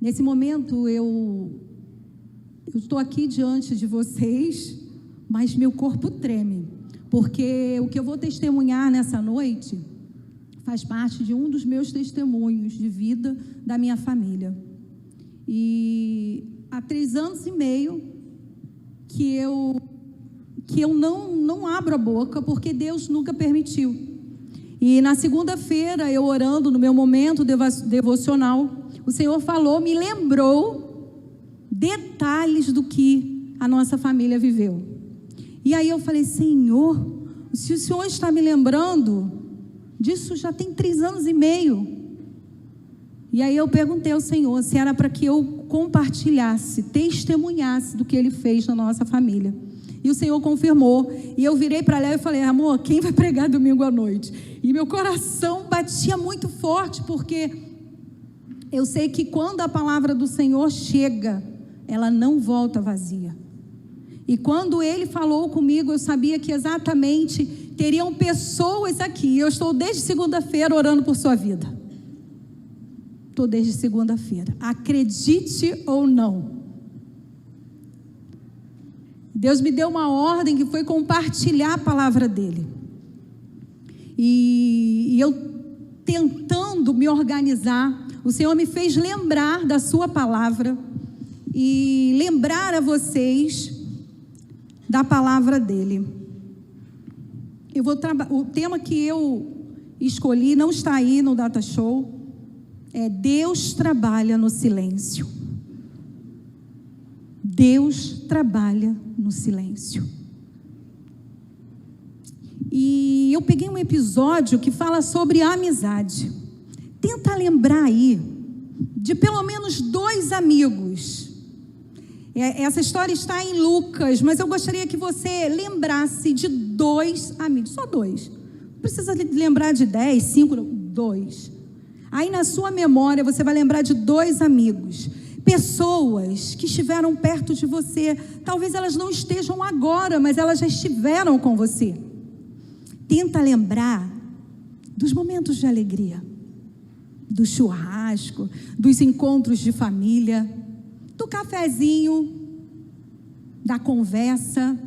Nesse momento, eu estou aqui diante de vocês, mas meu corpo treme, porque o que eu vou testemunhar nessa noite faz parte de um dos meus testemunhos de vida da minha família. E há 3 anos e meio que eu não abro a boca, porque Deus nunca permitiu. E na segunda-feira, eu orando no meu momento devocional, o Senhor falou, me lembrou detalhes do que a nossa família viveu. E aí eu falei, Senhor, se o Senhor está me lembrando disso já tem 3 anos e meio. E aí eu perguntei ao Senhor se era para que eu compartilhasse, testemunhasse do que Ele fez na nossa família. E o Senhor confirmou. E eu virei para lá e falei, amor, quem vai pregar domingo à noite? E meu coração batia muito forte, porque eu sei que quando a palavra do Senhor chega, ela não volta vazia. E quando Ele falou comigo, eu sabia que exatamente teriam pessoas aqui. Eu estou desde segunda-feira orando por sua vida. Estou desde segunda-feira. Acredite ou não. Deus me deu uma ordem que foi compartilhar a palavra dEle. E eu tentando me organizar, o Senhor me fez lembrar da sua palavra e lembrar a vocês da palavra dEle. O tema que eu escolhi não está aí no Data Show, é Deus trabalha no silêncio. Deus trabalha no silêncio. E eu peguei um episódio que fala sobre a amizade. Tenta lembrar aí de pelo menos 2 amigos. Essa história está em Lucas, mas eu gostaria que você lembrasse de 2 amigos, só 2. Não precisa lembrar de 10, 5, 2. Aí na sua memória você vai lembrar de 2 amigos. Pessoas que estiveram perto de você. Talvez elas não estejam agora, mas elas já estiveram com você. Tenta lembrar dos momentos de alegria, do churrasco, dos encontros de família, do cafezinho, da conversa.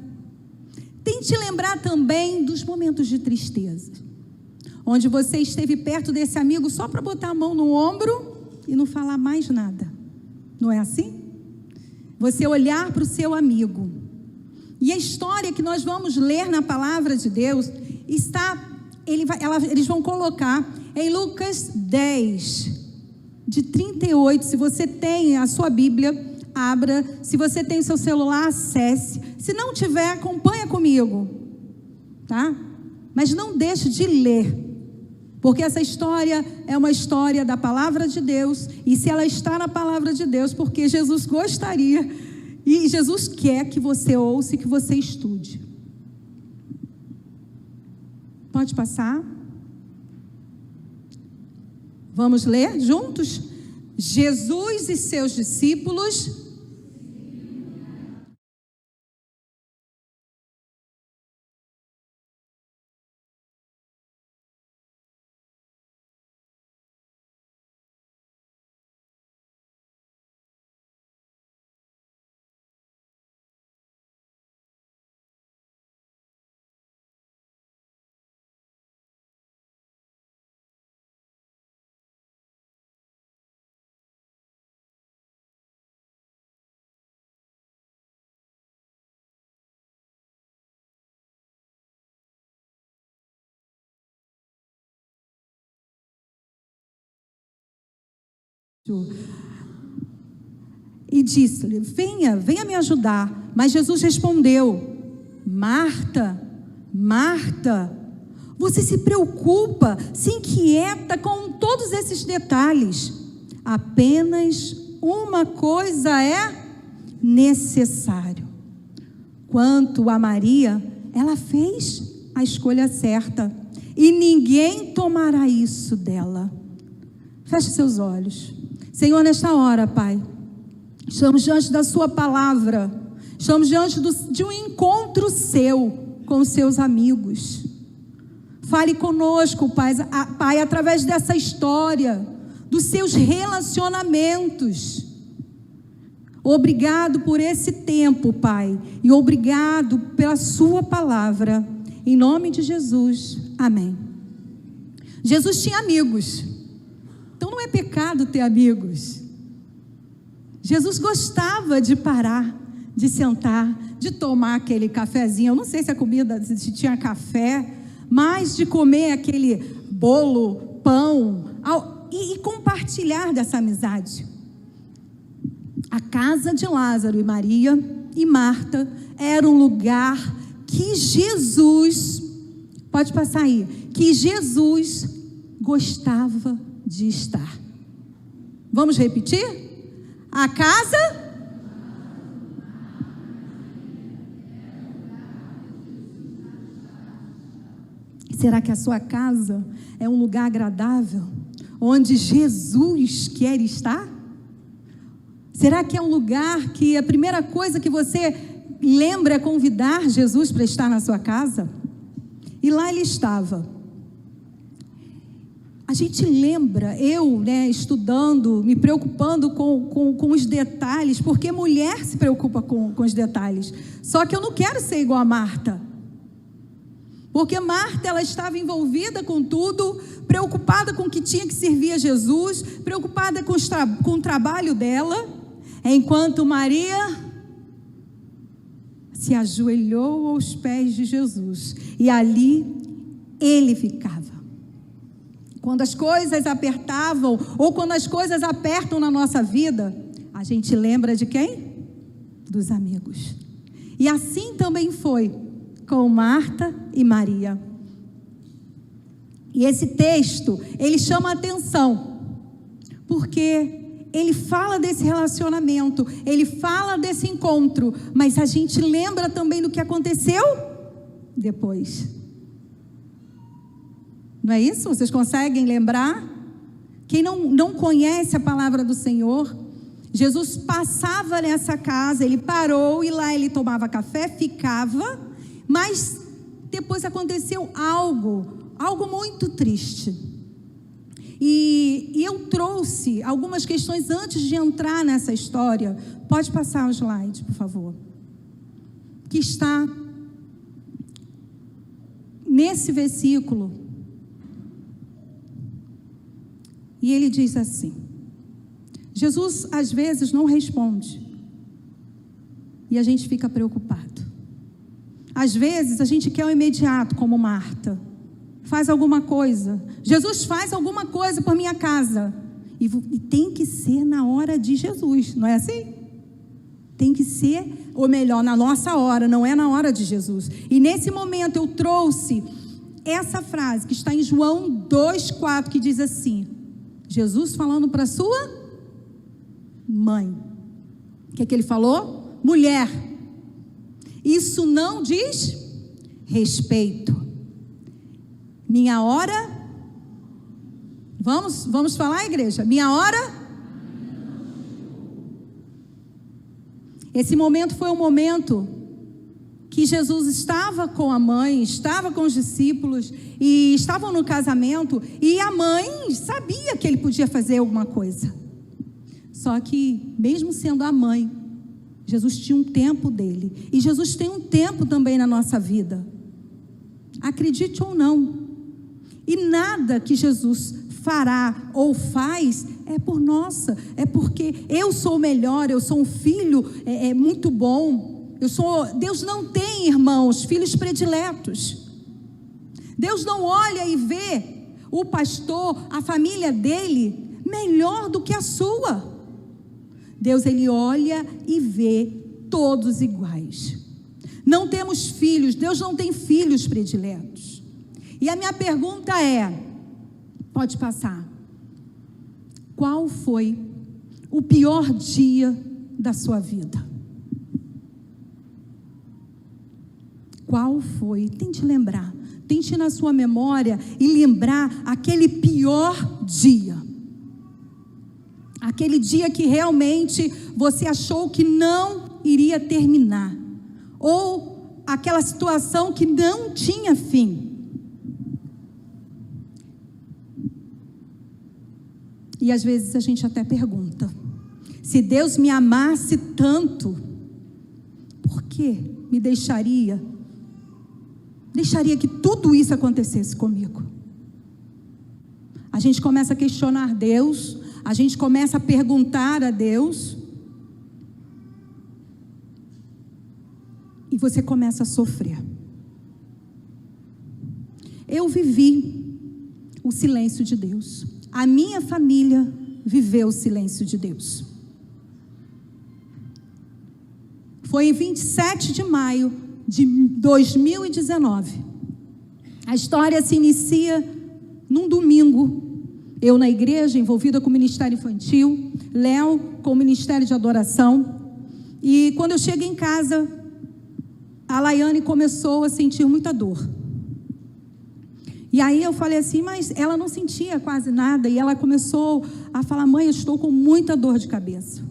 Tente lembrar também dos momentos de tristeza, onde você esteve perto desse amigo só para botar a mão no ombro e não falar mais nada. Não é assim? Você olhar para o seu amigo. E a história que nós vamos ler na palavra de Deus eles vão colocar em Lucas 10, de 38. Se você tem a sua Bíblia, abra. Se você tem o seu celular, acesse. Se não tiver, acompanha comigo, tá? Mas não deixe de ler, porque essa história é uma história da palavra de Deus. E se ela está na palavra de Deus, porque Jesus gostaria e Jesus quer que você ouça e que você estude. Pode passar. Vamos ler juntos? Jesus e seus discípulos e disse-lhe, venha me ajudar. Mas Jesus respondeu, Marta, Marta, você se preocupa, se inquieta com todos esses detalhes. Apenas uma coisa é necessário. Quanto a Maria, ela fez a escolha certa, e ninguém tomará isso dela. Feche seus olhos. Senhor, nesta hora, Pai, estamos diante da sua palavra, estamos diante de um encontro seu com os seus amigos. Fale conosco, Pai, através dessa história, dos seus relacionamentos. Obrigado por esse tempo, Pai, e obrigado pela sua palavra, em nome de Jesus, amém. Jesus tinha amigos, então não é pecado ter amigos. Jesus gostava de parar, de sentar, de tomar aquele cafezinho, eu não sei se a comida, se tinha café, mas de comer aquele bolo, pão, e compartilhar dessa amizade. A casa de Lázaro e Maria e Marta era um lugar que Jesus, pode passar aí, que Jesus gostava de estar. Vamos repetir? A casa? Será que a sua casa é um lugar agradável, onde Jesus quer estar? Será que é um lugar que a primeira coisa que você lembra é convidar Jesus para estar na sua casa? E lá ele estava. A gente lembra, eu, estudando, me preocupando com os detalhes, porque mulher se preocupa com os detalhes. Só que eu não quero ser igual a Marta. Porque Marta, ela estava envolvida com tudo, preocupada com o que tinha que servir a Jesus, preocupada com o trabalho dela, enquanto Maria se ajoelhou aos pés de Jesus, e ali ele ficava. Quando as coisas apertavam, ou quando as coisas apertam na nossa vida, a gente lembra de quem? Dos amigos. E assim também foi com Marta e Maria. E esse texto, ele chama a atenção, porque ele fala desse relacionamento, ele fala desse encontro, mas a gente lembra também do que aconteceu depois. Não é isso? Vocês conseguem lembrar? Quem não conhece a palavra do Senhor, Jesus passava nessa casa, ele parou e lá ele tomava café, ficava, mas depois aconteceu algo muito triste. E eu trouxe algumas questões antes de entrar nessa história. Pode passar o slide, por favor. Que está nesse versículo. E ele diz assim: Jesus às vezes não responde. E a gente fica preocupado. Às vezes a gente quer o imediato, como Marta. Faz alguma coisa. Jesus, faz alguma coisa por minha casa. E tem que ser na hora de Jesus, não é assim? Tem que ser, ou melhor, na nossa hora, não é na hora de Jesus. E nesse momento eu trouxe essa frase que está em João 2,4, que diz assim: Jesus falando para sua mãe. O que ele falou? Mulher, isso não diz respeito. Minha hora, vamos falar, igreja? Minha hora? Esse momento foi um momento que Jesus estava com a mãe, estava com os discípulos, e estavam no casamento, e a mãe sabia que ele podia fazer alguma coisa. Só que, mesmo sendo a mãe, Jesus tinha um tempo dele, e Jesus tem um tempo também na nossa vida. Acredite ou não. E nada que Jesus fará ou faz é por nossa, é porque eu sou o melhor, eu sou um filho muito bom. Deus não tem, irmãos, filhos prediletos. Deus não olha e vê o pastor, a família dele, melhor do que a sua. Deus, ele olha e vê todos iguais. Não temos filhos, Deus não tem filhos prediletos. E a minha pergunta é, pode passar, qual foi o pior dia da sua vida? Qual foi? Tente lembrar, tente ir na sua memória e lembrar aquele pior dia. Aquele dia que realmente você achou que não iria terminar. Ou aquela situação que não tinha fim. E às vezes a gente até pergunta, Se Deus me amasse tanto, por que me deixaria que tudo isso acontecesse comigo? A gente começa a questionar Deus, a gente começa a perguntar a Deus, e você começa a sofrer. Eu vivi o silêncio de Deus. A minha família viveu o silêncio de Deus. Foi em 27 de maio de 2019. A história se inicia num domingo. Eu na igreja, envolvida com o ministério infantil, Léo com o ministério de adoração. E quando eu cheguei em casa, a Laiane começou a sentir muita dor. E aí eu falei assim, mas ela não sentia quase nada. E ela começou a falar, mãe, eu estou com muita dor de cabeça.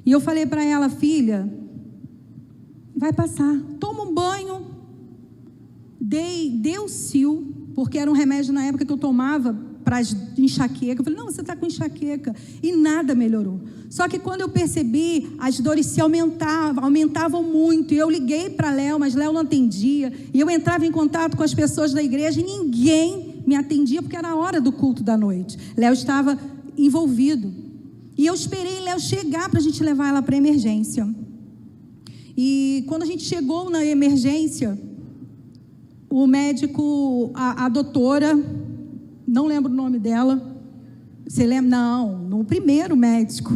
E eu falei para ela, filha, vai passar. Toma um banho. Dei o Sil, porque era um remédio na época que eu tomava para enxaqueca. Eu falei, não, você está com enxaqueca. E nada melhorou. Só que quando eu percebi, as dores se aumentavam muito. E eu liguei para Léo, mas Léo não atendia. E eu entrava em contato com as pessoas da igreja e ninguém me atendia, porque era a hora do culto da noite. Léo estava envolvido. E eu esperei Léo chegar para a gente levar ela para a emergência. E quando a gente chegou na emergência, o médico, a doutora, não lembro o nome dela, você lembra? Não, no primeiro médico.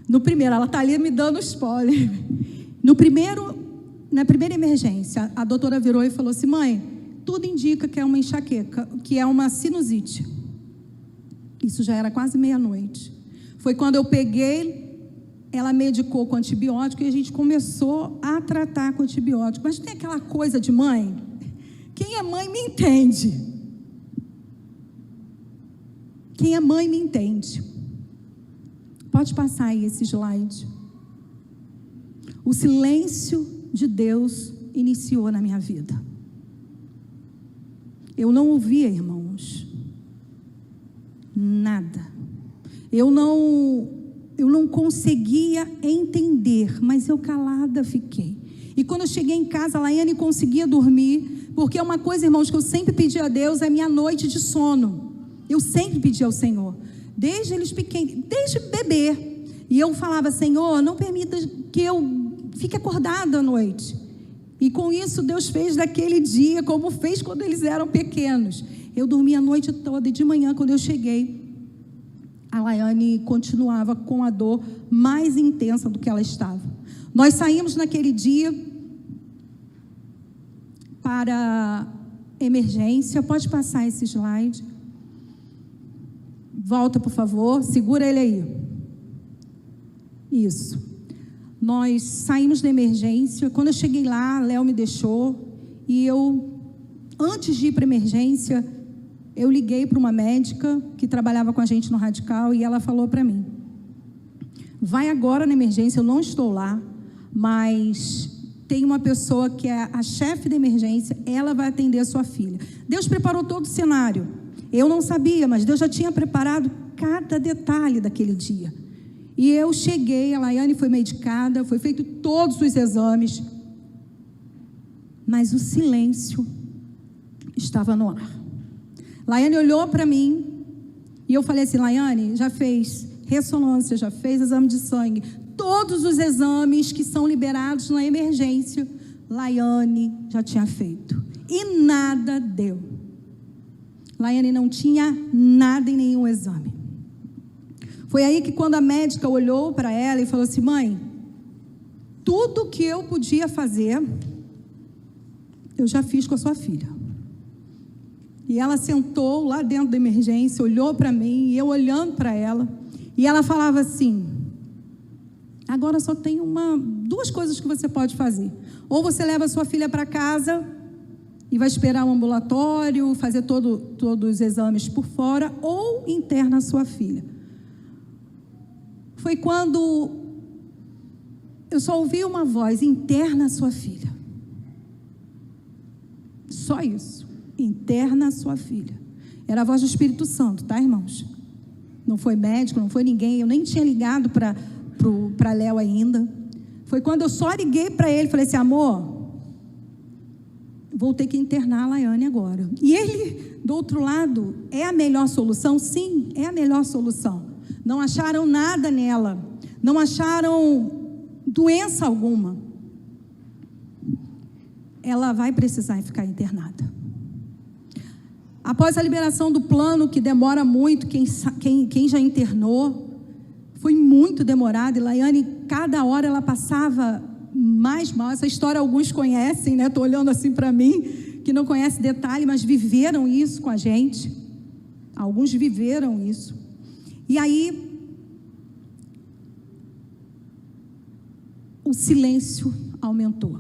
No primeiro, ela está ali me dando spoiler. Na primeira emergência, a doutora virou e falou assim, mãe, tudo indica que é uma enxaqueca, que é uma sinusite. Isso já era quase meia-noite. Foi quando eu peguei, ela medicou com antibiótico e a gente começou a tratar com antibiótico. Mas tem aquela coisa de mãe, quem é mãe me entende. Quem é mãe me entende. Pode passar aí esse slide. O silêncio de Deus iniciou na minha vida. Eu não ouvia, irmãos, nada. Eu não conseguia entender, mas eu calada fiquei. E quando eu cheguei em casa, a Laiane conseguia dormir, porque uma coisa, irmãos, que eu sempre pedi a Deus é minha noite de sono. Eu sempre pedi ao Senhor, desde eles pequenos, desde bebê. E eu falava, Senhor, não permita que eu fique acordada à noite. E com isso Deus fez daquele dia, como fez quando eles eram pequenos. Eu dormia a noite toda e de manhã, quando eu cheguei, a Laiane continuava com a dor mais intensa do que ela estava. Nós saímos naquele dia para emergência. Pode passar esse slide. Volta, por favor, segura ele aí. Isso. Nós saímos da emergência. Quando eu cheguei lá, Léo me deixou. E eu, antes de ir para a emergência, eu liguei para uma médica que trabalhava com a gente no Radical e ela falou para mim, vai agora na emergência, eu não estou lá, mas tem uma pessoa que é a chefe da emergência, ela vai atender a sua filha. Deus preparou todo o cenário. Eu não sabia, mas Deus já tinha preparado cada detalhe daquele dia. E eu cheguei, a Laiane foi medicada, foi feito todos os exames, mas o silêncio estava no ar. Laiane olhou para mim e eu falei assim, Laiane, já fez ressonância, já fez exame de sangue, todos os exames que são liberados na emergência, Laiane já tinha feito. E nada deu. Laiane não tinha nada em nenhum exame. Foi aí que quando a médica olhou para ela e falou assim, mãe, tudo que eu podia fazer, eu já fiz com a sua filha. E ela sentou lá dentro da emergência, olhou para mim, e eu olhando para ela, e ela falava assim, agora só tem duas coisas que você pode fazer. Ou você leva a sua filha para casa e vai esperar um ambulatório, fazer todos os exames por fora, ou interna a sua filha. Foi quando eu só ouvi uma voz, interna a sua filha. Só isso. Interna a sua filha. Era a voz do Espírito Santo, tá, irmãos? Não foi médico, não foi ninguém. Eu nem tinha ligado para para Léo ainda. Foi quando eu só liguei para ele, falei assim, amor, vou ter que internar a Laiane agora. E ele, do outro lado, é a melhor solução? Sim, é a melhor solução. Não acharam nada nela, não acharam doença alguma. Ela vai precisar ficar internada. Após a liberação do plano, que demora muito, quem já internou, foi muito demorado, e Laiane, cada hora ela passava mais mal. Essa história alguns conhecem, né? Estou olhando assim para mim, que não conhece detalhe, mas viveram isso com a gente. Alguns viveram isso. E aí, o silêncio aumentou.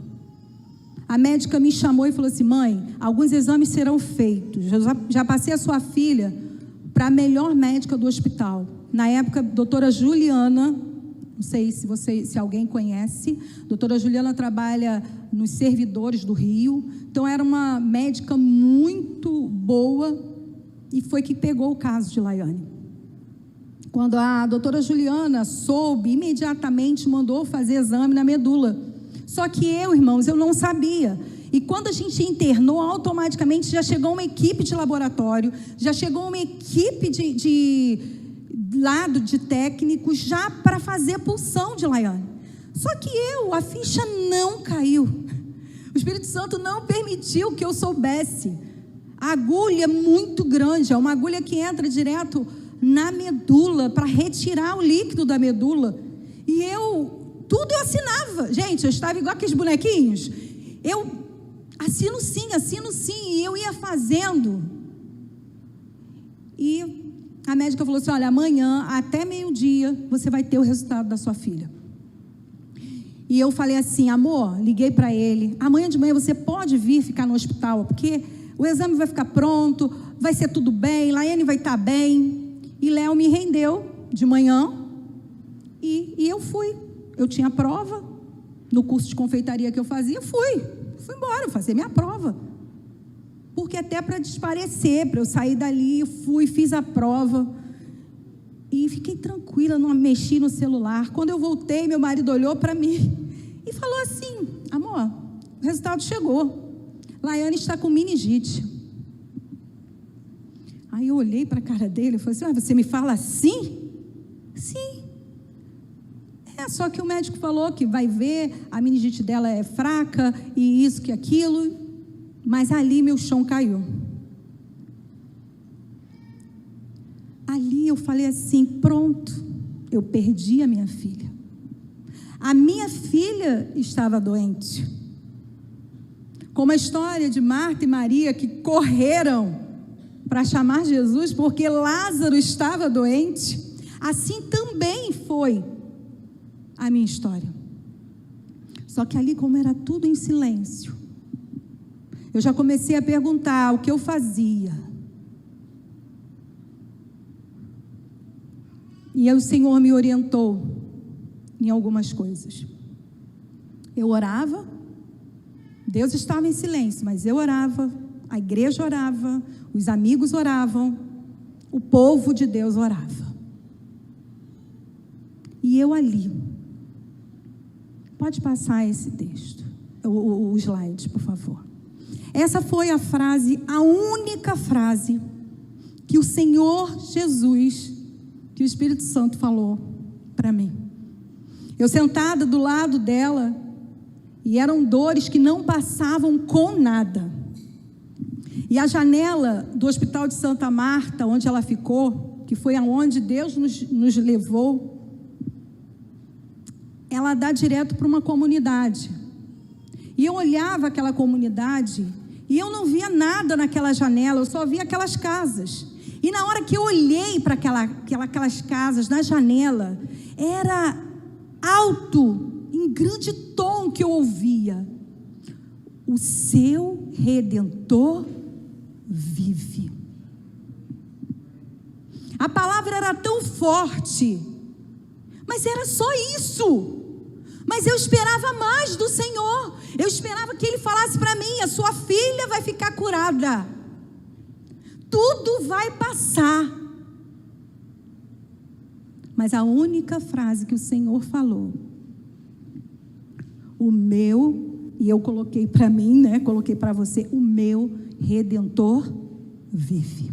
A médica me chamou e falou assim, mãe, alguns exames serão feitos. Já passei a sua filha para a melhor médica do hospital. Na época, doutora Juliana, não sei se alguém conhece, doutora Juliana trabalha nos servidores do Rio, então era uma médica muito boa e foi que pegou o caso de Laiane. Quando a doutora Juliana soube, imediatamente mandou fazer exame na medula. Só que irmãos, eu não sabia. E quando a gente internou, automaticamente já chegou uma equipe de laboratório, já chegou uma equipe de lado de técnicos já para fazer a pulsão de Laiane. Só que a ficha não caiu. O Espírito Santo não permitiu que eu soubesse. A agulha é muito grande, é uma agulha que entra direto na medula, para retirar o líquido da medula. E tudo eu assinava. Gente, eu estava igual aqueles bonequinhos. Eu assino sim, e eu ia fazendo. E a médica falou assim, olha, amanhã, até meio-dia, você vai ter o resultado da sua filha. E eu falei assim, amor, liguei para ele, amanhã de manhã você pode vir ficar no hospital, porque o exame vai ficar pronto, vai ser tudo bem, Laiane vai estar bem. E Léo me rendeu de manhã, e eu fui. Eu tinha prova, no curso de confeitaria que eu fazia, fui embora fazer minha prova. Porque até para desaparecer, para eu sair dali, eu fiz a prova. E fiquei tranquila, não mexi no celular. Quando eu voltei, meu marido olhou para mim e falou assim, amor, o resultado chegou. Laiane está com meningite. Aí eu olhei para a cara dele e falei assim, você me fala assim? Sim. Só que o médico falou que vai ver, a meningite dela é fraca, e isso, que aquilo. Mas ali meu chão caiu. Ali eu falei assim, pronto, eu perdi a minha filha. A minha filha estava doente. Como a história de Marta e Maria, que correram para chamar Jesus, porque Lázaro estava doente, assim também foi a minha história. Só que ali, como era tudo em silêncio, eu já comecei a perguntar o que eu fazia. E aí o Senhor me orientou em algumas coisas. Eu orava, Deus estava em silêncio, mas eu orava, a igreja orava, os amigos oravam, o povo de Deus orava. E eu ali. Pode passar esse texto, o slide, por favor. Essa foi a frase, a única frase que o Senhor Jesus, que o Espírito Santo falou para mim. Eu sentada do lado dela, e eram dores que não passavam com nada. E a janela do Hospital de Santa Marta, onde ela ficou, que foi aonde Deus nos levou, ela dá direto para uma comunidade. E eu olhava aquela comunidade e eu não via nada naquela janela, eu só via aquelas casas. E na hora que eu olhei para aquelas casas na janela, era alto, em grande tom que eu ouvia: o seu Redentor vive. A palavra era tão forte, mas era só isso. Mas eu esperava mais do Senhor. Eu esperava que Ele falasse para mim: a sua filha vai ficar curada, tudo vai passar. Mas a única frase que o Senhor falou, e eu coloquei para mim, né? Coloquei para você, o meu Redentor vive.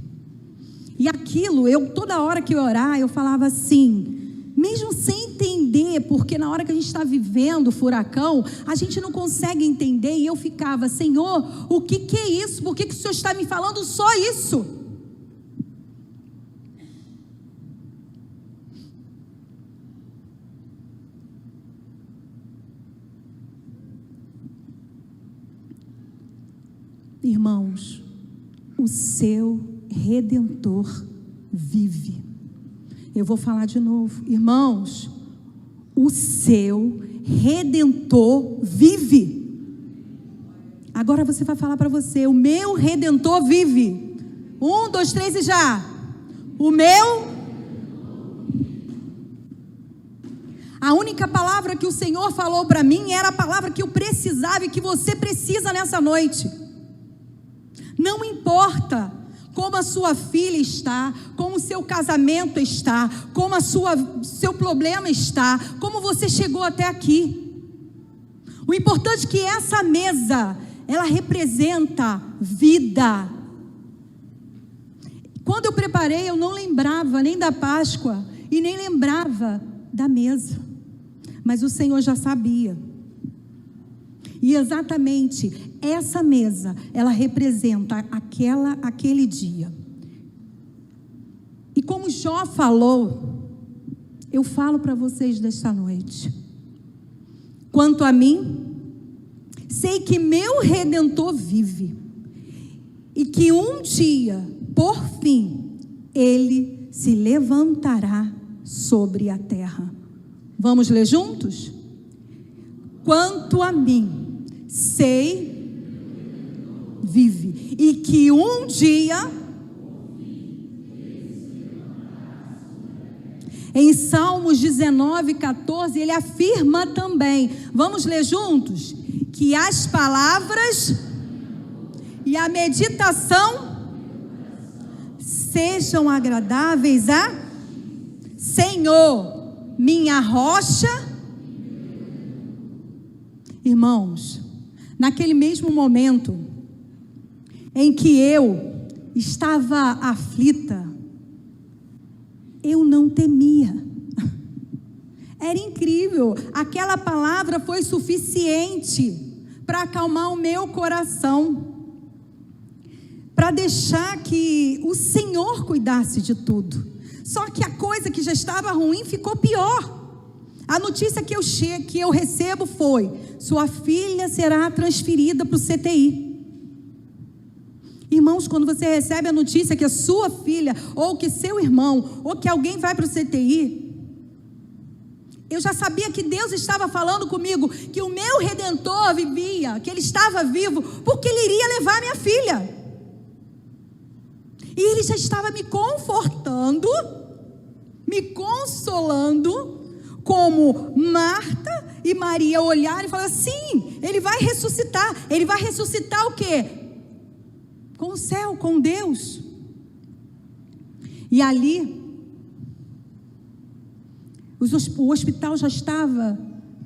E aquilo, toda hora que eu orar, eu falava assim, mesmo sem entender, porque na hora que a gente está vivendo o furacão, a gente não consegue entender, e eu ficava, Senhor, o que é isso? Por que o Senhor está me falando só isso? Irmãos, o seu Redentor vive. Eu vou falar de novo. Irmãos, o seu Redentor vive. Agora você vai falar para você, o meu Redentor vive. 1, 2, 3 e já. O meu. A única palavra que o Senhor falou para mim era a palavra que eu precisava e que você precisa nessa noite. Não importa como a sua filha está, como o seu casamento está, como seu problema está, como você chegou até aqui. O importante é que essa mesa, ela representa vida. Quando eu preparei, eu não lembrava nem da Páscoa e nem lembrava da mesa. Mas o Senhor já sabia. E exatamente essa mesa, ela representa aquele dia. E como Jó falou, eu falo para vocês desta noite. Quanto a mim, sei que meu Redentor vive. E que um dia, por fim, ele se levantará sobre a terra. Vamos ler juntos? Quanto a mim, sei, vive, e que um dia, em Salmos 19, 14, ele afirma também, vamos ler juntos? Que as palavras e a meditação sejam agradáveis a Senhor, minha rocha. Irmãos, naquele mesmo momento em que eu estava aflita, eu não temia. Era incrível, aquela palavra foi suficiente para acalmar o meu coração, para deixar que o Senhor cuidasse de tudo. Só que a coisa que já estava ruim ficou pior. A notícia que eu recebo foi: sua filha será transferida para o CTI. Irmãos, quando você recebe a notícia que a sua filha, ou que seu irmão, ou que alguém vai para o CTI, eu já sabia que Deus estava falando comigo, que o meu Redentor vivia, que Ele estava vivo, porque Ele iria levar minha filha. E Ele já estava me confortando, me consolando, como Marta e Maria olharam e falaram: sim, Ele vai ressuscitar. Ele vai ressuscitar o quê? Com o céu, com Deus. E ali, o hospital já estava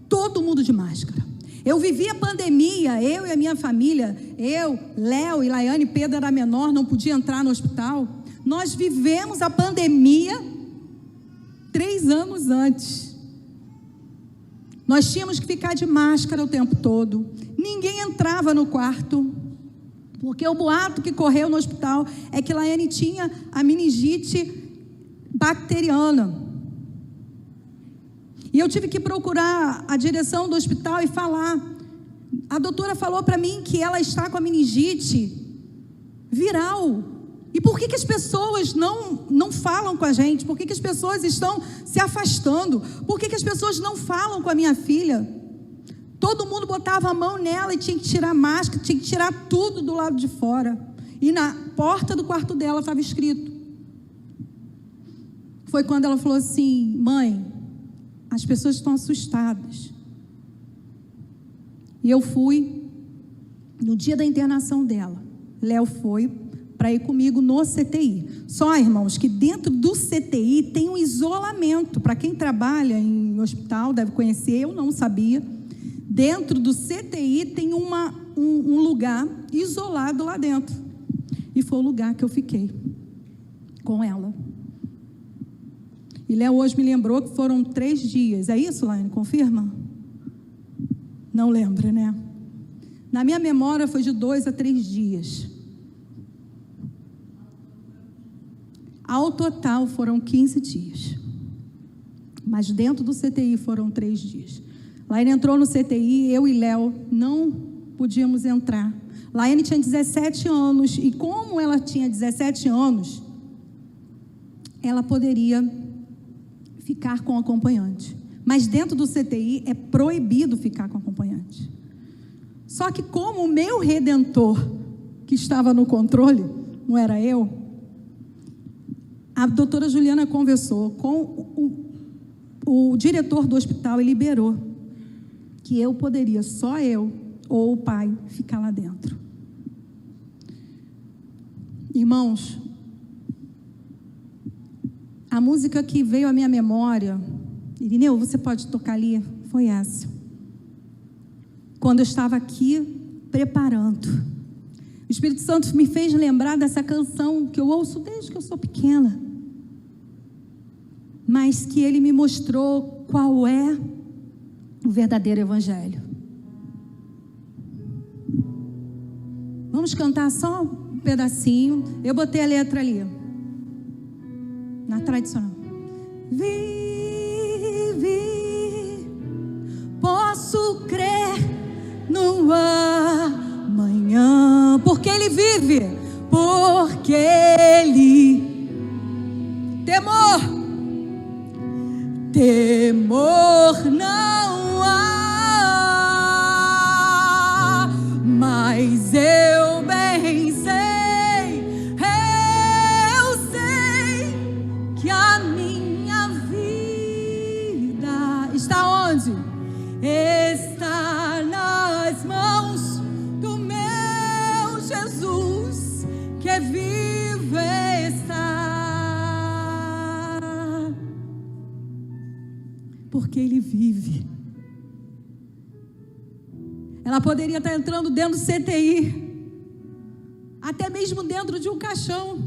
todo mundo de máscara. Eu vivi a pandemia, eu e a minha família, eu, Léo e Laiane, Pedro era menor, não podia entrar no hospital. Nós vivemos a pandemia 3 anos antes. Nós tínhamos que ficar de máscara o tempo todo. Ninguém entrava no quarto, porque o boato que correu no hospital é que Laiane tinha a meningite bacteriana. E eu tive que procurar a direção do hospital e falar. A doutora falou para mim que ela está com a meningite viral. E por que as pessoas não falam com a gente? Por que as pessoas estão se afastando? Por que as pessoas não falam com a minha filha? Todo mundo botava a mão nela e tinha que tirar a máscara, tinha que tirar tudo do lado de fora. E na porta do quarto dela estava escrito. Foi quando ela falou assim: mãe, as pessoas estão assustadas. E eu fui no dia da internação dela. Léo foi para ir comigo no CTI. Só, irmãos, que dentro do CTI tem um isolamento. Para quem trabalha em hospital, deve conhecer, eu não sabia. Dentro do CTI tem um lugar isolado lá dentro. E foi o lugar que eu fiquei com ela. E Léo hoje me lembrou que foram 3 dias. É isso, Laine? Confirma? Não lembra, né? Na minha memória foi de 2 a 3 dias. Ao total foram 15 dias. Mas dentro do CTI foram 3 dias. Laine entrou no CTI, eu e Léo não podíamos entrar. Laine tinha 17 anos e como ela tinha 17 anos, ela poderia ficar com o acompanhante. Mas dentro do CTI é proibido ficar com o acompanhante. Só que como o meu redentor, que estava no controle, não era eu, a doutora Juliana conversou com o diretor do hospital e liberou que eu poderia, só eu ou o pai, ficar lá dentro. Irmãos, a música que veio à minha memória, Irineu, você pode tocar ali? Foi essa. Quando eu estava aqui preparando, o Espírito Santo me fez lembrar dessa canção que eu ouço desde que eu sou pequena, mas que ele me mostrou qual é o verdadeiro evangelho. Vamos cantar só um pedacinho. Eu botei a letra ali, na tradicional. Vive, posso crer no amanhã, porque ele vive, porque ele, temor não há, mas eu bem sei que a minha vida está onde? Está nas mãos do meu Jesus, que vive está, porque ele vive. Ela poderia estar entrando dentro do CTI, até mesmo dentro de um caixão,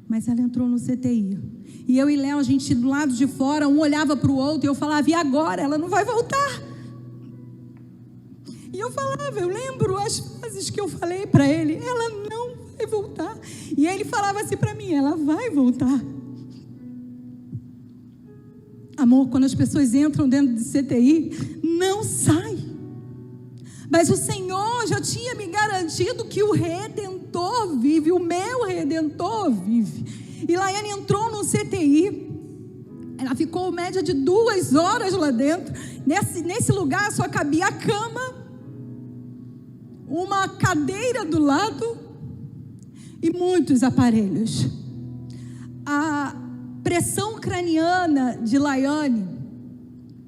mas ela entrou no CTI. E eu e Léo, a gente do lado de fora, um olhava para o outro, e eu falava, e agora? Ela não vai voltar. E eu falava, eu lembro as frases que eu falei para ele, ela não vai voltar. E ele falava assim para mim, ela vai voltar. Amor, quando as pessoas entram dentro de CTI, não sai. Mas o Senhor já tinha me garantido que o Redentor vive, o meu Redentor vive. E Laiane entrou no CTI, ela ficou média de 2 horas lá dentro. Nesse lugar só cabia a cama, uma cadeira do lado e muitos aparelhos. A pressão craniana de Laiane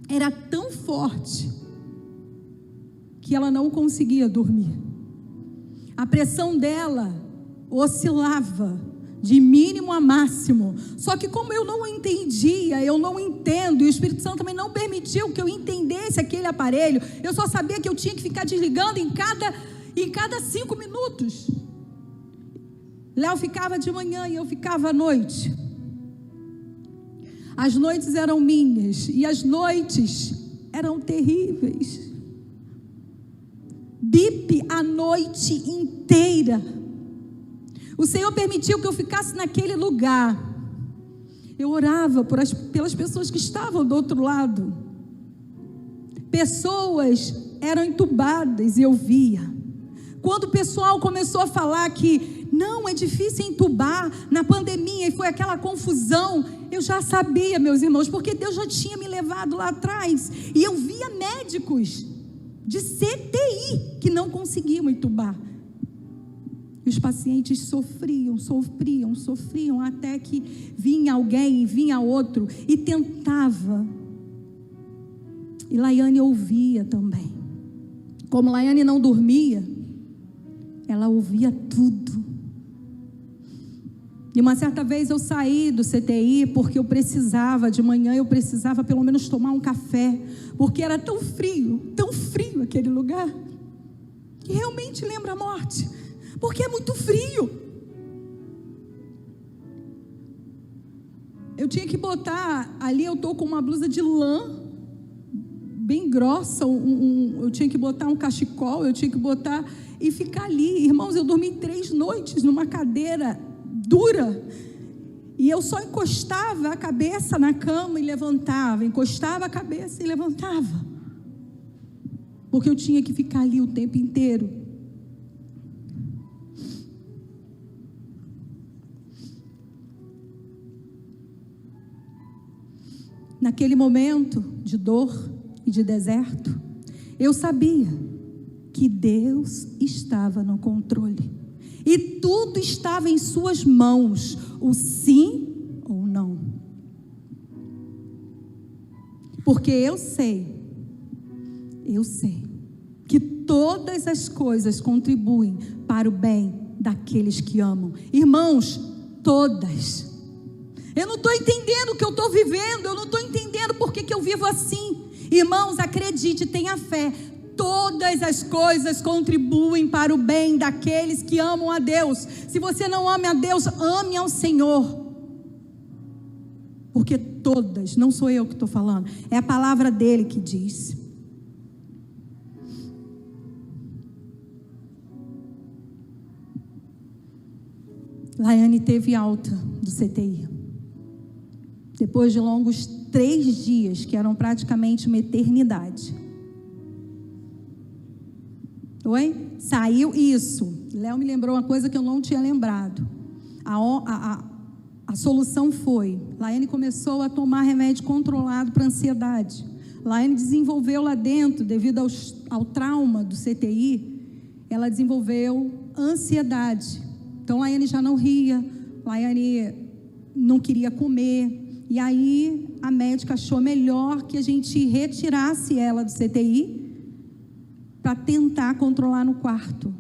era tão forte que ela não conseguia dormir. A pressão dela oscilava de mínimo a máximo. Só que como eu não entendia, eu não entendo, e o Espírito Santo também não permitiu que eu entendesse aquele aparelho, eu só sabia que eu tinha que ficar desligando em cada 5 minutos. Léo ficava de manhã e eu ficava à noite. As noites eram minhas e as noites eram terríveis. Bip a noite inteira. O Senhor permitiu que eu ficasse naquele lugar. Eu orava pelas pessoas que estavam do outro lado. Pessoas eram entubadas e eu via. Quando o pessoal começou a falar que não, é difícil entubar na pandemia, e foi aquela confusão, eu já sabia, meus irmãos, porque Deus já tinha me levado lá atrás. E eu via médicos de CTI que não conseguiam entubar. E os pacientes sofriam, até que vinha alguém, vinha outro e tentava. E Laiane ouvia também. Como Laiane não dormia, ela ouvia tudo. E uma certa vez eu saí do CTI porque eu precisava, de manhã eu precisava pelo menos tomar um café, porque era tão frio aquele lugar, que realmente lembra a morte, porque é muito frio. Eu tinha que botar, ali eu estou com uma blusa de lã, bem grossa, eu tinha que botar um cachecol, eu tinha que botar e ficar ali. Irmãos, eu dormi 3 noites numa cadeira dura, e eu só encostava a cabeça na cama e levantava, encostava a cabeça e levantava, porque eu tinha que ficar ali o tempo inteiro. Naquele momento de dor e de deserto, eu sabia que Deus estava no controle. E tudo estava em suas mãos, o sim ou não. Porque eu sei que todas as coisas contribuem para o bem daqueles que amam. Irmãos, todas. Eu não estou entendendo o que eu estou vivendo, eu não estou entendendo por que eu vivo assim. Irmãos, acredite, tenha fé. Todas as coisas contribuem para o bem daqueles que amam a Deus. Se você não ama a Deus, ame ao Senhor. Porque todas, não sou eu que estou falando, é a palavra dele que diz. Laiane teve alta do CTI. Depois de longos 3 dias, que eram praticamente uma eternidade. Oi? Saiu isso. Léo me lembrou uma coisa que eu não tinha lembrado. A solução foi, Laiane começou a tomar remédio controlado para ansiedade. Laiane desenvolveu lá dentro, devido ao trauma do CTI, ela desenvolveu ansiedade. Então Laiane já não ria, Laiane não queria comer. E aí a médica achou melhor que a gente retirasse ela do CTI para tentar controlar no quarto.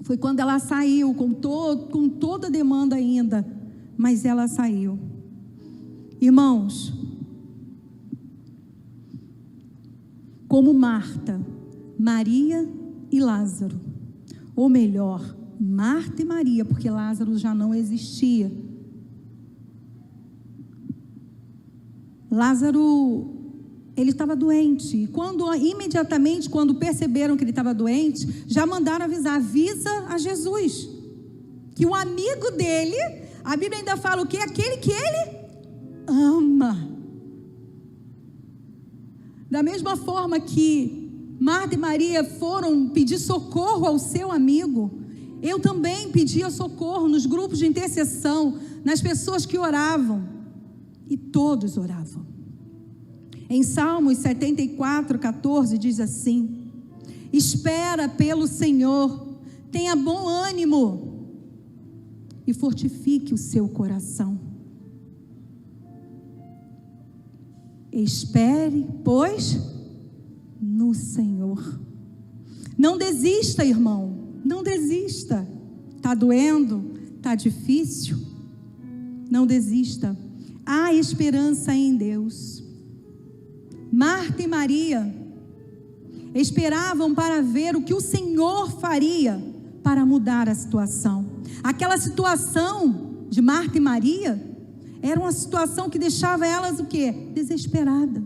Foi quando ela saiu, com toda a demanda ainda, mas ela saiu. Irmãos, como Marta, Maria e Lázaro, ou melhor, Marta e Maria, porque Lázaro já não existia. Lázaro, ele estava doente, e imediatamente quando perceberam que ele estava doente, já mandaram avisar, avisa a Jesus, que o amigo dele, a Bíblia ainda fala o quê? Aquele que ele ama. Da mesma forma que Marta e Maria foram pedir socorro ao seu amigo, eu também pedia socorro nos grupos de intercessão, nas pessoas que oravam, e todos oravam. Em Salmos 74:14 diz assim: espera pelo Senhor, tenha bom ânimo e fortifique o seu coração. Espere, pois, no Senhor. Não desista, irmão, não desista. Está doendo? Está difícil? Não desista. Há esperança em Deus. Marta e Maria esperavam para ver o que o Senhor faria para mudar a situação. Aquela situação de Marta e Maria era uma situação que deixava elas o quê? Desesperada.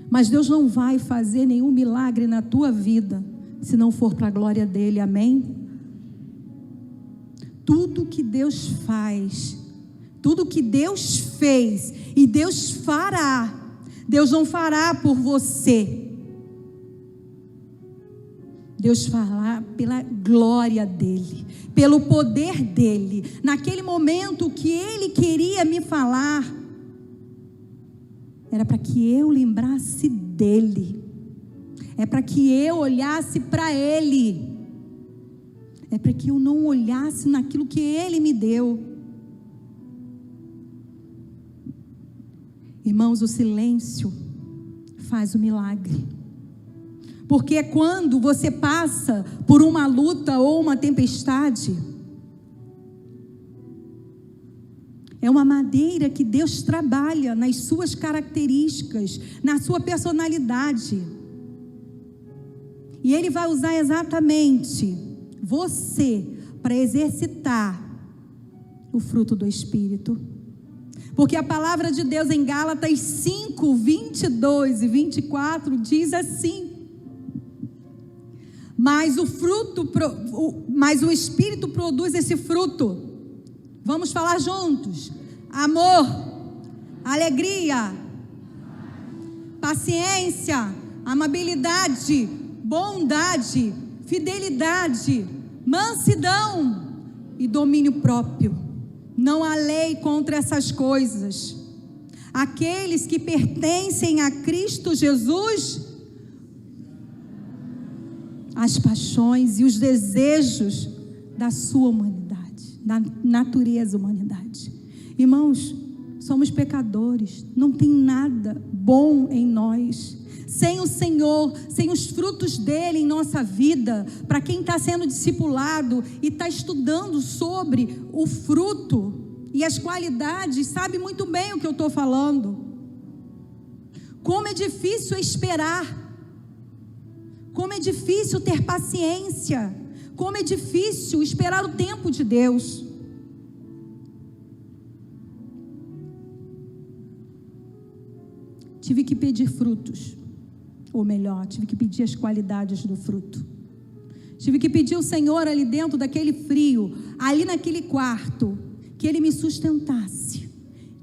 Mas Deus não vai fazer nenhum milagre na tua vida se não for para a glória dele, amém? Tudo que Deus faz, tudo que Deus fez e Deus fará, Deus não fará por você. Deus fará pela glória dele, pelo poder dele. Naquele momento, o que ele queria me falar era para que eu lembrasse dele, é para que eu olhasse para ele, é para que eu não olhasse naquilo que ele me deu. Irmãos, o silêncio faz o milagre. Porque é quando você passa por uma luta ou uma tempestade, é uma maneira que Deus trabalha nas suas características, na sua personalidade. E Ele vai usar exatamente você para exercitar o fruto do Espírito. Porque a palavra de Deus em Gálatas 5, 22 e 24 diz assim: mas o Espírito produz esse fruto. Vamos falar juntos: amor, alegria, paciência, amabilidade, bondade, fidelidade, mansidão e domínio próprio. Não há lei contra essas coisas. Aqueles que pertencem a Cristo Jesus, as paixões e os desejos da sua humanidade, da natureza humanidade. Irmãos, somos pecadores, não tem nada bom em nós. Sem o Senhor, sem os frutos dele em nossa vida, para quem está sendo discipulado e está estudando sobre o fruto e as qualidades, sabe muito bem o que eu estou falando. Como é difícil esperar, como é difícil ter paciência, como é difícil esperar o tempo de Deus. Tive que pedir frutos. Ou melhor, tive que pedir as qualidades do fruto. Tive que pedir ao Senhor ali dentro daquele frio, ali naquele quarto, que Ele me sustentasse,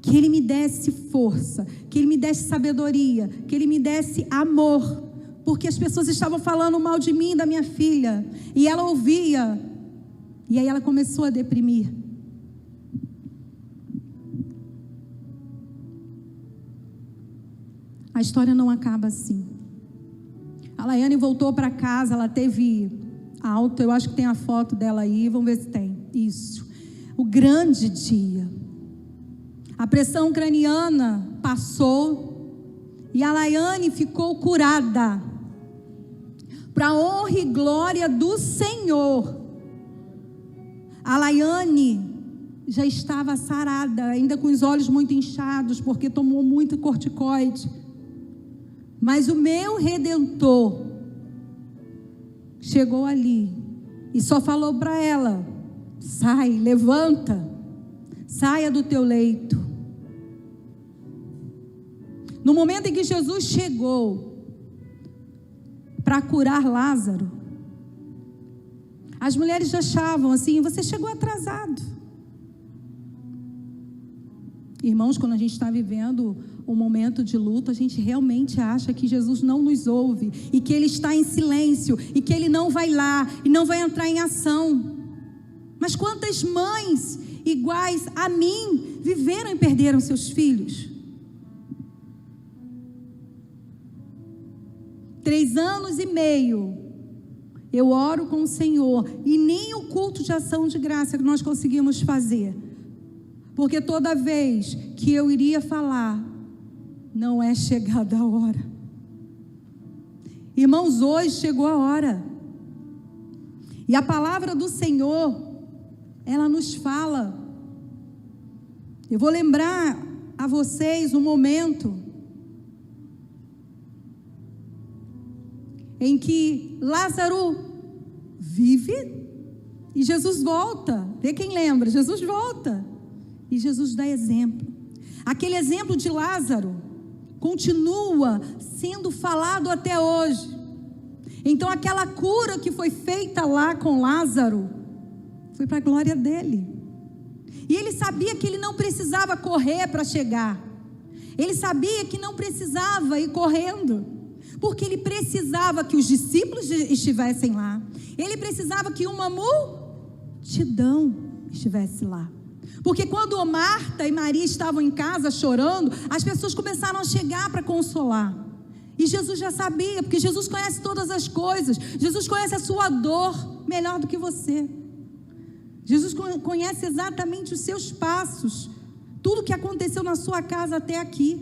que Ele me desse força, que Ele me desse sabedoria, que Ele me desse amor, porque as pessoas estavam falando mal de mim, da minha filha, e ela ouvia, e aí ela começou a deprimir. A história não acaba assim. A Laiane voltou para casa, ela teve alta, eu acho que tem a foto dela aí, vamos ver se tem, isso, o grande dia, a pressão craniana passou, e a Laiane ficou curada, para a honra e glória do Senhor. A Laiane já estava sarada, ainda com os olhos muito inchados, porque tomou muito corticoide. Mas o meu Redentor chegou ali e só falou para ela: sai, levanta, saia do teu leito. No momento em que Jesus chegou para curar Lázaro, as mulheres achavam assim: você chegou atrasado. Irmãos, quando a gente está vivendo um momento de luto, a gente realmente acha que Jesus não nos ouve, e que Ele está em silêncio, e que Ele não vai lá, e não vai entrar em ação. Mas quantas mães iguais a mim viveram e perderam seus filhos? 3 anos e meio eu oro com o Senhor, e nem o culto de ação de graça que nós conseguimos fazer, porque toda vez que eu iria falar, não é chegada a hora. Irmãos, hoje chegou a hora. E a palavra do Senhor, ela nos fala. Eu vou lembrar a vocês um momento em que Lázaro vive e Jesus volta. Vê quem lembra? Jesus volta. E Jesus dá exemplo. Aquele exemplo de Lázaro continua sendo falado até hoje. Então aquela cura que foi feita lá com Lázaro foi para a glória dele. E ele sabia que ele não precisava correr para chegar. Ele sabia que não precisava ir correndo, porque ele precisava que os discípulos estivessem lá. Ele precisava que uma multidão estivesse lá. Porque quando Marta e Maria estavam em casa chorando, as pessoas começaram a chegar para consolar. E Jesus já sabia, porque Jesus conhece todas as coisas. Jesus conhece a sua dor melhor do que você. Jesus conhece exatamente os seus passos, tudo que aconteceu na sua casa até aqui,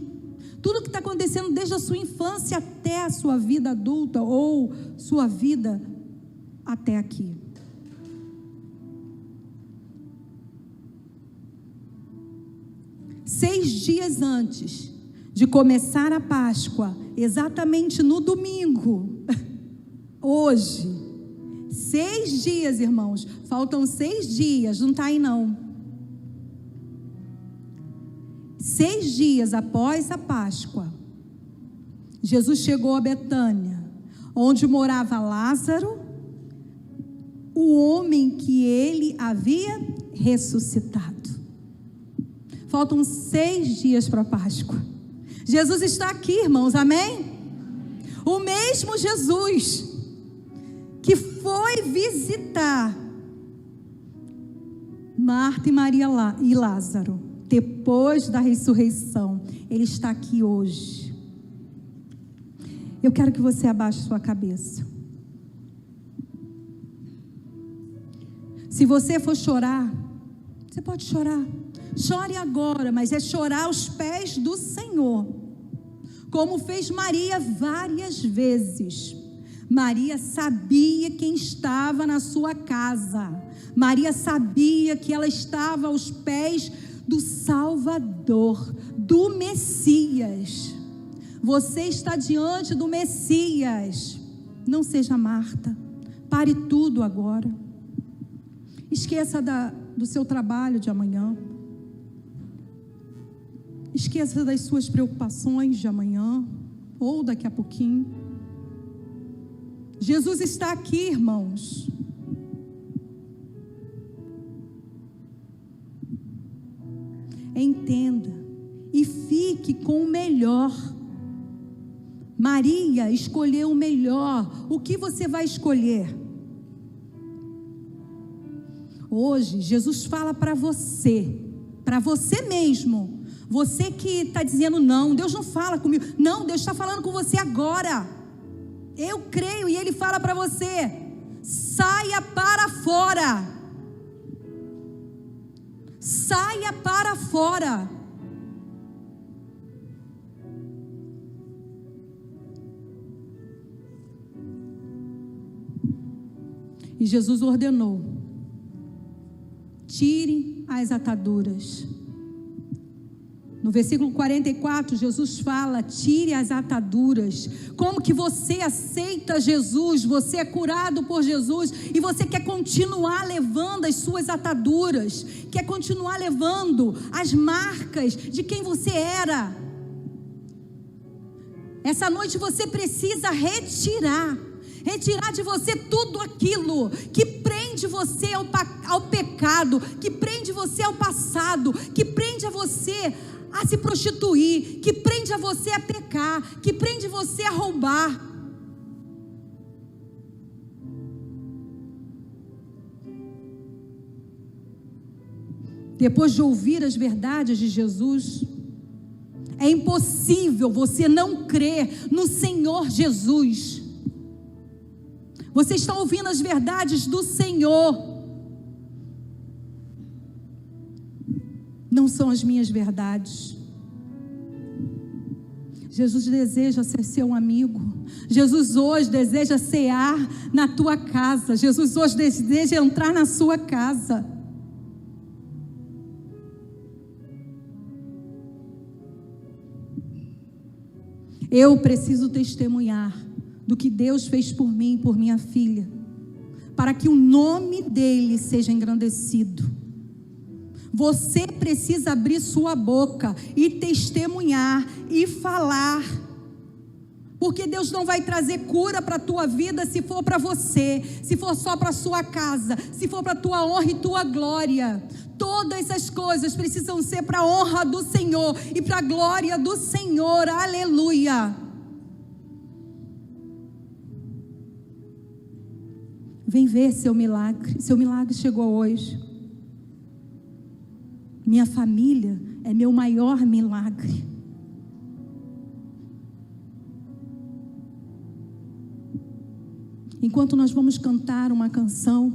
Tudo que está acontecendo desde a sua infância até a sua vida adulta ou sua vida até aqui. Seis dias antes de começar a Páscoa, exatamente no domingo, hoje, 6 dias, irmãos, faltam 6 dias, não está aí não. 6 dias após a Páscoa, Jesus chegou a Betânia, onde morava Lázaro, o homem que ele havia ressuscitado. Faltam 6 dias para a Páscoa. Jesus está aqui, irmãos, amém? O mesmo Jesus que foi visitar Marta e Maria e Lázaro, depois da ressurreição, ele está aqui hoje. Eu quero que você abaixe sua cabeça. Se você for chorar, você pode chorar. Chore agora, mas é chorar aos pés do Senhor, como fez Maria várias vezes. Maria sabia quem estava na sua casa. Maria sabia que ela estava aos pés do Salvador, do Messias. Você está diante do Messias. Não seja Marta. Pare tudo agora. Esqueça do seu trabalho de amanhã. Esqueça das suas preocupações de amanhã ou daqui a pouquinho. Jesus está aqui, irmãos. Entenda e fique com o melhor. Maria escolheu o melhor. O que você vai escolher? Hoje, Jesus fala para você mesmo. Você que está dizendo não, Deus não fala comigo. Não, Deus está falando com você agora. Eu creio e Ele fala para você: saia para fora. Saia para fora. E Jesus ordenou: tire as ataduras. No versículo 44, Jesus fala: tire as ataduras. Como que você aceita Jesus? Você é curado por Jesus e você quer continuar levando as suas ataduras, quer continuar levando as marcas de quem você era. Essa noite você precisa retirar de você tudo aquilo que prende você ao pecado, que prende você ao passado, que prende a você a se prostituir, que prende a você a pecar, que prende você a roubar. Depois de ouvir as verdades de Jesus, é impossível você não crer no Senhor Jesus. Você está ouvindo as verdades do Senhor. Não são as minhas verdades. Jesus deseja ser seu amigo. Jesus hoje deseja cear na tua casa. Jesus hoje deseja entrar na sua casa. Eu preciso testemunhar do que Deus fez por mim e por minha filha, para que o nome dele seja engrandecido. Você precisa abrir sua boca e testemunhar e falar, porque Deus não vai trazer cura para a tua vida se for para você, se for só para a sua casa, se for para a tua honra e tua glória. Todas as coisas precisam ser para a honra do Senhor e para a glória do Senhor. Aleluia. Vem ver seu milagre. Seu milagre chegou hoje. Minha família é meu maior milagre. Enquanto nós vamos cantar uma canção,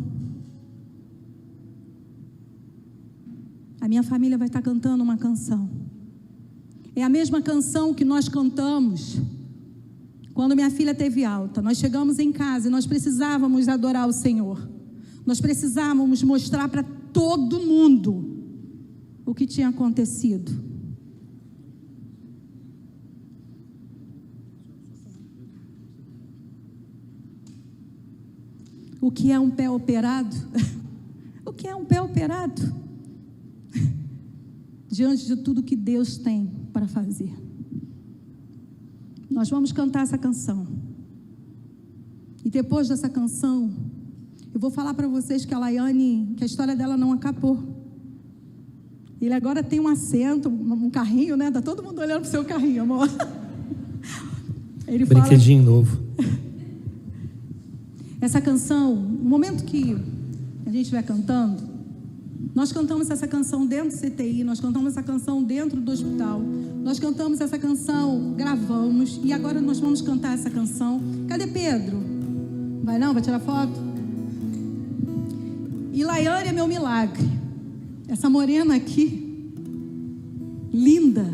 a minha família vai estar cantando uma canção. É a mesma canção que nós cantamos quando minha filha teve alta. Nós chegamos em casa e nós precisávamos adorar o Senhor. Nós precisávamos mostrar para todo mundo o que tinha acontecido. O que é um pé operado? O que é um pé operado? Diante de tudo que Deus tem para fazer. Nós vamos cantar essa canção. E depois dessa canção, eu vou falar para vocês que a Laiane, que a história dela não acabou. Ele agora tem um assento, um carrinho, né? Tá todo mundo olhando pro seu carrinho, amor. Ele Brinquedinho novo. Essa canção, no momento que a gente vai cantando, nós cantamos essa canção dentro do CTI, nós cantamos essa canção dentro do hospital, nós cantamos essa canção, gravamos, e agora nós vamos cantar essa canção. Cadê Pedro? Vai não? Vai tirar foto? E Laiane é meu milagre. Essa morena aqui, linda,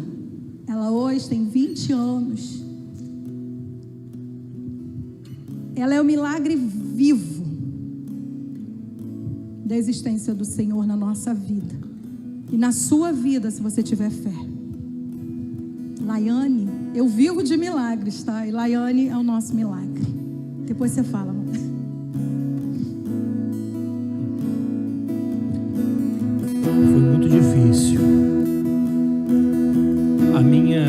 ela hoje tem 20 anos. Ela é o milagre vivo da existência do Senhor na nossa vida. E na sua vida, se você tiver fé. Laiane, eu vivo de milagres, tá? E Laiane é o nosso milagre. Depois você fala, amor. Foi muito difícil. A minha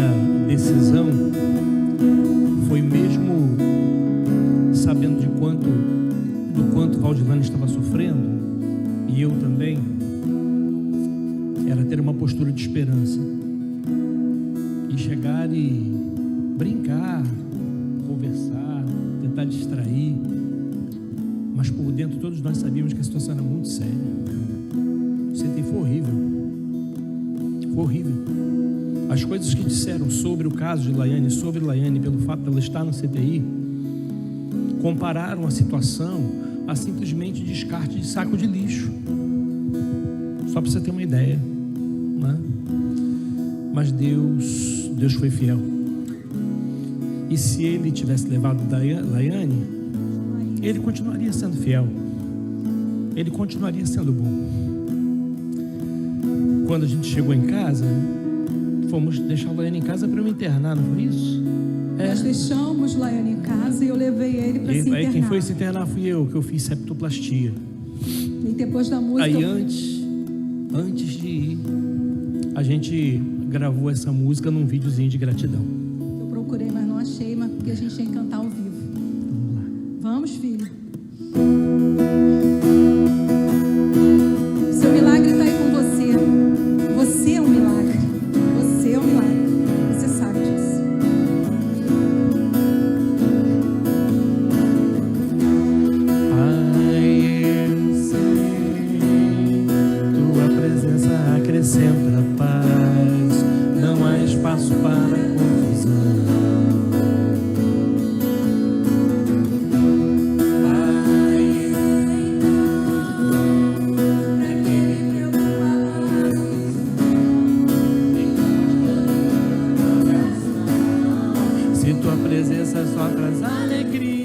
decisão foi mesmo sabendo do quanto Valdilane estava sofrendo, e eu também, era ter uma postura de esperança e chegar e brincar, conversar, tentar distrair, mas por dentro todos nós sabíamos que a situação era muito séria. O CTI foi horrível, foi horrível. As coisas que disseram sobre o caso de Laiane, sobre Laiane, pelo fato de ela estar no CTI, compararam a situação a simplesmente descarte de saco de lixo. Só para você ter uma ideia, né? Mas Deus foi fiel. E se ele tivesse levado Laiane, ele continuaria sendo fiel. Ele continuaria sendo bom. Quando a gente chegou em casa, fomos deixar Laiane em casa para eu me internar, não foi isso? Nós deixamos Laiane em casa e eu levei ele para se internar. Aí quem foi se internar fui eu, que eu fiz septoplastia. E depois da música... Aí antes de ir, a gente gravou essa música num videozinho de gratidão. Eu procurei, mas não achei, mas porque a gente tinha que cantar ao vivo. Vamos lá. Vamos, filho. Seu milagre está aí com você. Você é um milagre. Você é um milagre. Você sabe disso. Acrescenta a paz, não há espaço para confusão. Se tua presença só traz alegria.